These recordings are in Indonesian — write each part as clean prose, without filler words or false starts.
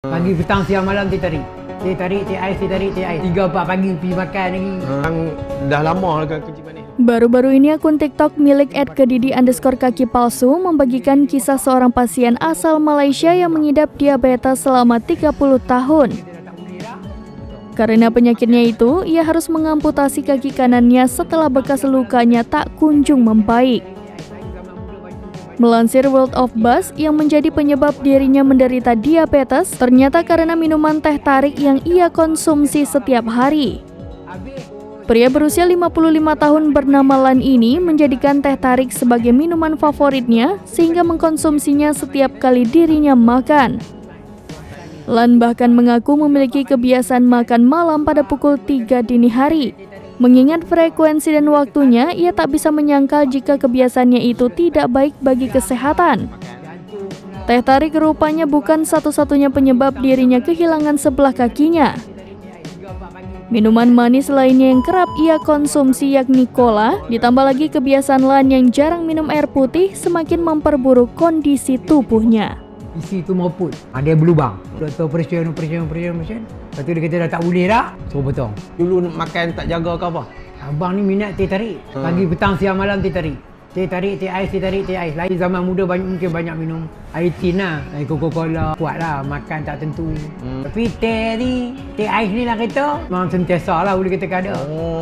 Pagi, petang, siang, malam teh tarik. Teh tarik, teh ais, teh tarik, teh ais. 3-4 pagi pergi makan lagi. Dah lama dekat kerja manis. Baru-baru ini akun TikTok milik @kedidi_kaki palsu membagikan kisah seorang pasien asal Malaysia yang mengidap diabetes selama 30 tahun. Karena penyakitnya itu, ia harus mengamputasi kaki kanannya setelah bekas lukanya tak kunjung membaik. Melansir World of Buzz, yang menjadi penyebab dirinya menderita diabetes ternyata karena minuman teh tarik yang ia konsumsi setiap hari. Pria berusia 55 tahun bernama Lan ini menjadikan teh tarik sebagai minuman favoritnya sehingga mengkonsumsinya setiap kali dirinya makan. Lan bahkan mengaku memiliki kebiasaan makan malam pada pukul 3 dini hari. Mengingat frekuensi dan waktunya, ia tak bisa menyangkal jika kebiasaannya itu tidak baik bagi kesehatan. Teh tarik rupanya bukan satu-satunya penyebab dirinya kehilangan sebelah kakinya. Minuman manis lainnya yang kerap ia konsumsi yakni cola, ditambah lagi kebiasaan Lan yang jarang minum air putih semakin memperburuk kondisi tubuhnya. Isi tu mereput. Dia berlubang. Doktor operation. Lepas tu dia kata dah tak boleh dah. Suruh potong. Dulu makan tak jaga ke apa? Abang ni minat teh tarik. Pagi, petang, siang, malam teh tarik. Teh tarik, teh ais, teh tarik, teh ais. Lagi zaman muda mungkin banyak minum air tin lah. Air Coca-Cola. Kuat lah. Makan tak tentu. Tapi teh ni, teh ais ni lah kata. Memang sentiasa lah boleh kata ada.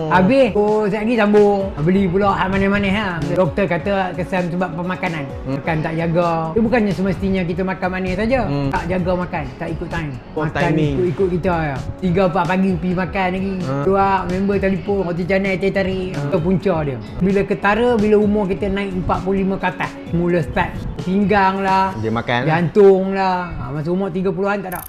Habis, sekejap lagi sambung. Beli pula hal manis-manis lah. Doktor kata kesan sebab pemakanan. Makan tak jaga. Dia bukannya semestinya kita makan manis saja. Tak jaga makan. Tak ikut time. Makan ikut kita ya. 3-4 pagi pergi makan lagi. Keluar member telefon. Roti canai, teh tarik. Itu punca dia. Bila ketara, bila umur kita naik 45 ke atas. Mula start pinggang lah. Dia makan. Jantung lah. Masa umur 30-an tak ada.